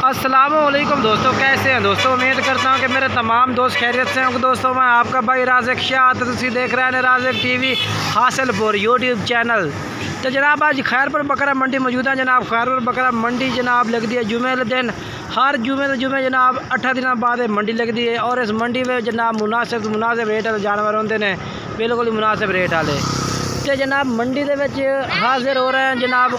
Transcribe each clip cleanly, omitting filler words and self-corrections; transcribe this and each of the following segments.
अस्सलामुअलैकुम दोस्तों, कैसे हैं दोस्तों। उम्मीद करता हूं कि मेरे तमाम दोस्त खैरियत से होंगे। दोस्तों मैं आपका भाई राज़िक शाह, तुसी देख रहे हैं राज़िक टीवी हासिलपुर यूट्यूब चैनल। तो जनाब आज खैरपुर बकरा मंडी मौजूद है। जनाब खैरपुर बकरा मंडी जनाब लगती है जुमे के दिन, हर जुमे जनाब 8 दिन बाद मंडी लगती है। और इस मंडी में जनाब मुनासिब रेट वाले जानवर होंगे ने, बिल्कुल ही मुनासिब रेट वाले। तो जनाब मंडी के हाजिर हो रहे हैं जनाब,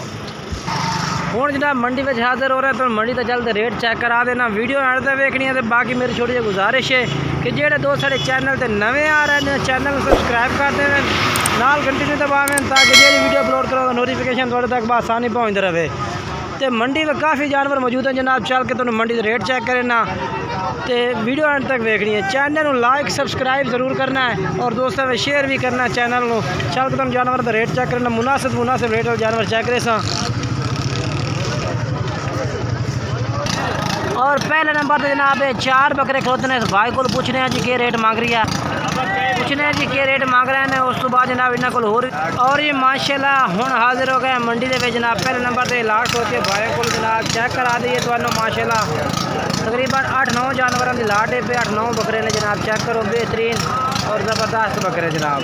हूँ जनाब मंडी में हाजिर हो रहा है। तो मंडी तो चलते रेट चेक करा देना, वीडियो एंड तक देखनी है। तो बाकी मेरी छोटी जी गुजारिश है कि जेडे दोस्त साढ़े चैनल से नवे आ रहे हैं, चैनल सबसक्राइब कर दें, नाल कंटिन्यू दबावें, ताकि जो वीडियो अपलोड करो नोटिफिकेशन थोड़े तक आसानी पहुँचते रहे। तो मंडी में काफ़ी जानवर मौजूद हैं जनाब, चल के तुम मंडी के रेट चेक करें ना। तो वीडियो एंड तक देखनी है, चैनल को लाइक सब्सक्राइब ज़रूर करना है और दोस्तों में शेयर भी करना है चैनल को। चल के तुम जानवर का रेट चेक करना, मुनासिब रेट वाले जानवर चेक करें। और पहले नंबर पर जनाब 4 बकरे खलोते हैं। भाई को पूछने हैं जी के रेट मांग रही है, पूछने हैं जी के रेट मांग रहे हैं। उस तो बाद जनाब इन्होंने को और ये माशाल्लाह हूँ हाजिर हो गए मंडी के जनाब। पहले नंबर पर लाट होती है, भाई को जनाब चेक करा दी है तो माशाल्लाह तकरीबन 8-9 जानवरों की लाट है पे 8-9 बकरे ने जनाब। चेक करो बेहतरीन और ज़बरदस्त बकरे जनाब।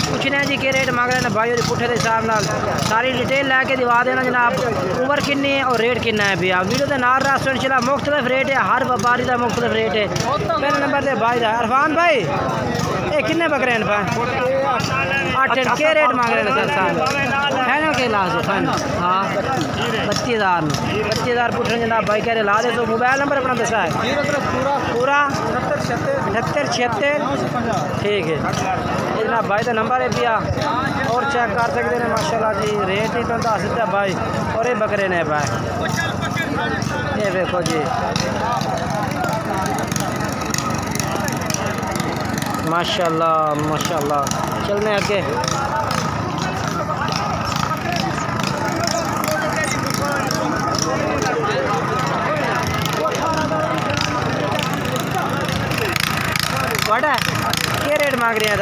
पूछने हैं जी के रेट मांग रहे हैं भाई और पुठे के हिसाब नाल सारी डिटेल लैके दिवा देना जनाब। उम्र कितनी है और रेट कितना है भी आप वीडियो के नाल रास्ते इंशाल्लाह। मुख्तलिफ रेट है, हर व्यापारी का मुख्तलिफ रेट है। पहले नंबर पर भाई का इरफान भाई, ये कितने बकरे हैं इरफान? 8 के रेट मांग रहे हैं सर फाइनल के लास्ट फाइनल? हाँ 32,000 पूछ रहे जनाब भाई, कह रहे ला दे। तो मोबाइल नंबर अपना दसा है पूरा 7876 ठीक है जनाब। भाई का नंबर है पिया और चेक कर सकते हैं माशाल्लाह जी। रेट ही तो दस दिता भाई और ये बकरे ने भाई, ये देखो जी माशाल्लाह। चलने आगे वाड़ा क्या रेट मांग रहे हैं?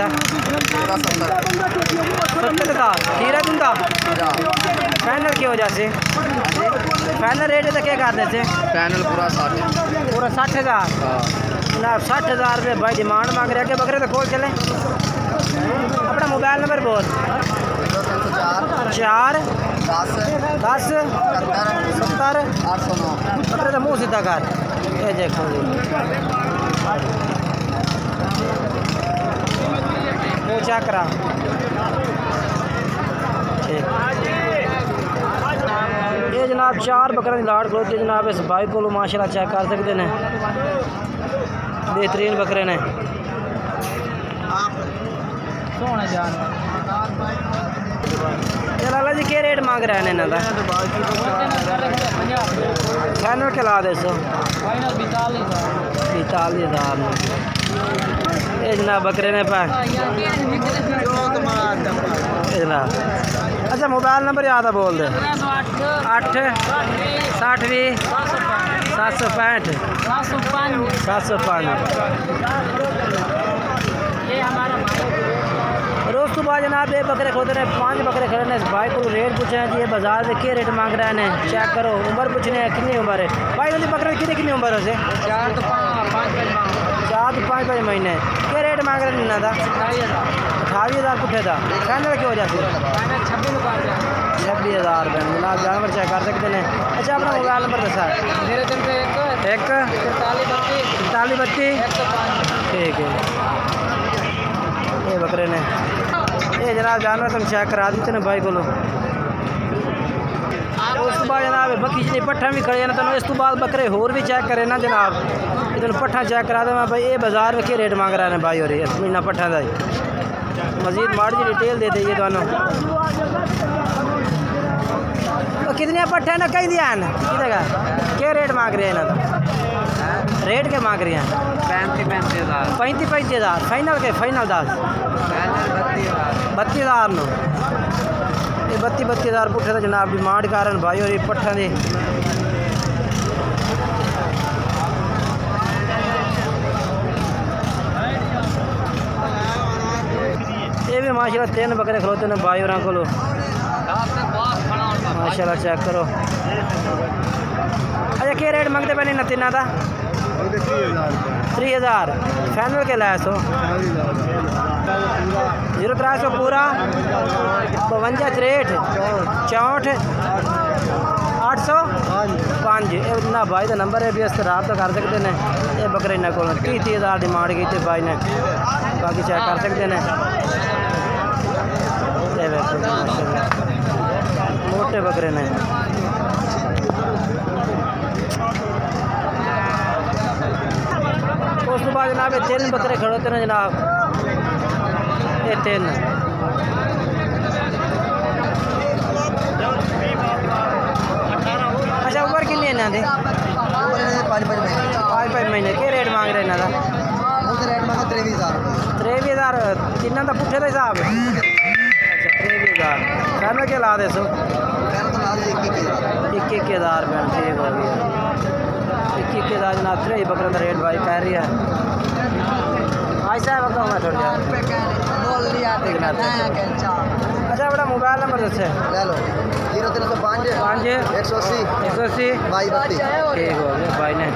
70,000 खीरा दूंगा फाइनल की वजह से। फाइनल रेट है तो क्या करते थे? पैनल पूरा 60,000 जनाब। 60,000 रुपये भाई डिमांड मांग रहे हैं। बकरे तो खोल चले, अपना मोबाइल नंबर बोल। 4 10 70 809। बकरे तो मुँह सीधा कर, ये देखो मुँह चेक करा ठीक। ये जनाब 4 बकरे की लाट खलोती जनाब। इस भाई को माशाल्लाह चेक कर सकते हैं, बेहतरीन बकरे ने। लाला जी क्या रेट मांग रहे हैं इन्हों का? फाइनल के ला दे 42,000 ये जनाब बकरे ने पाए जनाब। अच्छा मोबाइल नंबर याद है बोल दे। 8 60 765 705। रोज़ सुबह जनाब ये बकरे खोते रहे, 5 बकरे खड़े ने। इस भाई को रेट पूछे हैं जी, ये बाजार से क्या रेट मांग रहे हैं चेक करो। उम्र पूछने हैं कितनी उम्र है भाई उनकी बकरे की? कितनी उम्र है? 4 तो 5 महीने। क्या रेट मांग रहे हैं इन्हों का? 28,000 पुठे था। फाइनल की वजह से 26,000 रुपये जनाब। जानवर चेक कर सकते हैं। अच्छा अपना मोबाइल नंबर दसा है? 1 43 32 ठीक है। ये बकरे ने ये जनाब जानवर तुम चेक करा देते ना भाई को। उस बाद जनाब बकी जी पट्ठा भी खड़े ना, इस तो बाद बकरे होर भी चेक करे ना जनाब। ये पट्ठा चेक करा दें भाई। ये बाजार में क्या रेट मांग रहे हैं भाई और इस महीना पट्ठा का मजीद माड़ी जी डिटेल दे दीजिए दोनों। तो कितने पट्ठे ना कहीं दिया ना क्या रेट मांग रहे हैं ना? रेट के मांग रहे हैं 35,000 फाइनल के? Final 10 32,000 no. ये 32,000 पुठे तो जनाब डिमांड कारण भाई और ये पट्ठा दे। ये भी माशाल्लाह 3 बकरे खलोते हैं भाई और को। माशाल्लाह चेक करो। अच्छा क्या रेट मंगते पे नहीं तिना का? 3000 फाइनल के लाए सो 0300 पूरा 52 63 64 805 ना भाई का नंबर है भी इस रात कर सकते हैं। ये बकरे इन्होंने को 30,000 डिमांड की थी भाई ने, बाकी चेक कर सकते हैं। मोटे बकरे ने उस तो बाद जनाब 3 बकरे खड़े होते हैं जनाब, ये 3। अच्छा उम्र कितनी है इन्हों की? 5 महीने। क्या रेट मांग रहे इन्हों का? रेट मांगा 23,000 तिना का पुट्ठे का हिसाब? अच्छा 23,000 कहना क्या ला दे सो? 21,000 रुपये ठीक हो गया। 21,000 जनाब 3 बकरे का रेट भाई कह रही है। आज साहब मैं थोड़ी अच्छा बड़ा मोबाइल नंबर दसे ले लो 0305 180 180 2232 ठीक हो गया भाई ने।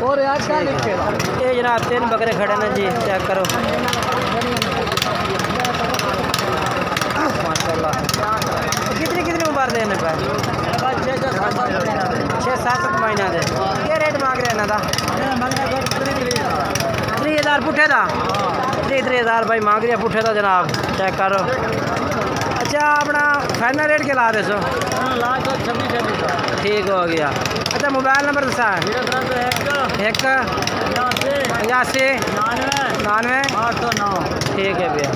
और यार क्या लिखे ये जनाब 3 बकरे खड़े हैं जी, चेक करो माशाल्लाह। कितनी उम्र देने पे? 6-7 महीना दे। क्या रेट मांग रहे हैं इन्हों का? 3,000 पुट्ठे का? 3,000 भाई मांग रही है पुट्ठे का जनाब, चेक करो। अच्छा अपना फाइनल रेट के ला दे सो? ठीक हो गया। अच्छा मोबाइल नंबर दसा? 1 85 99 809 ठीक है भैया।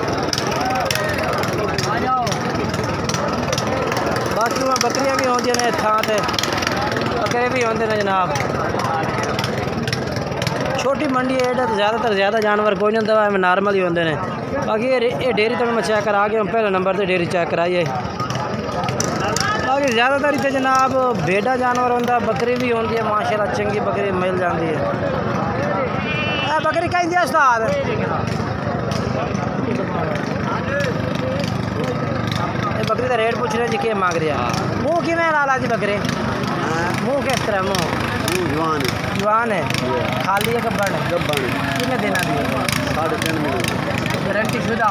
बाकी वहाँ बकरियाँ भी होंगे ने थां ते, बकरे भी होंगे ने जनाब। छोटी मंडी है तो ज़्यादा जानवर कोई नहीं होता, नॉर्मल ही होंगे ने। बाकी ये डेयरी तो मैं चेक करा गया पहले नंबर से डेयरी चेक कराइए। बाकी ज़्यादातर इतने जनाब भेड़ा जानवर होंगे, बकरी भी होंगी है माशाल्लाह, चंगी बकरी मिल जाती है। बकरी कहीं दिया उस्ताद? बकरी का रेट पूछ रहे जी क्या मांग रहे हैं? मुँह कि लाला जी बकरे मुँह किस तरह? मुँह जवान है खाली है गब्बन कितने देना दिए? 3.5 महीने गारंटी शुदा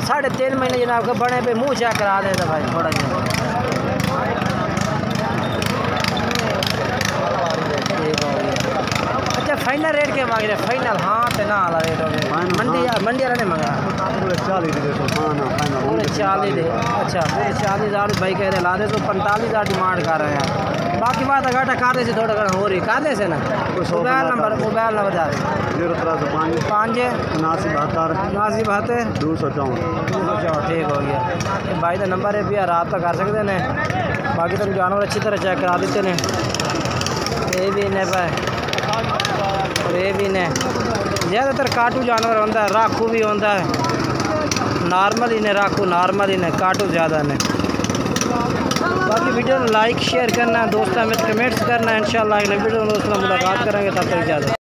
3.5 महीने जनाब गब्बन है पे मुँह चेक करा देता भाई थोड़ा जहा। अच्छा फाइनल रेट क्या मांग रहे? फाइनल हाँ तो ना वाला रेट हो गया। मंडी वाला नहीं मांगा 40 दे। अच्छा 40,000 भाई कह रहे ला दे तो 45,000 डिमांड कर रहे हैं। बाकी बात अगर काटे से थोड़ा हो रही काटे से ना। मोबाइल नंबर बता 05 79 254 ठीक हो गया। भाई का नंबर है भैया, रब्ता कर सकते हैं। बाकी तुम जानवर अच्छी तरह चेक करा देते हैं। ये भी ने पे और ये भी ने ज़्यादातर काटू जानवर होता है, राखू भी होता है, नॉर्मल ही ने राखू नॉर्मल ही ने, काटू ज़्यादा ने। बाकी वीडियो लाइक शेयर करना, दोस्तों में कमेंट्स करना। इंशाल्लाह अगले वीडियो में दोस्तों मुलाकात करेंगे, तब तक इजाज़त।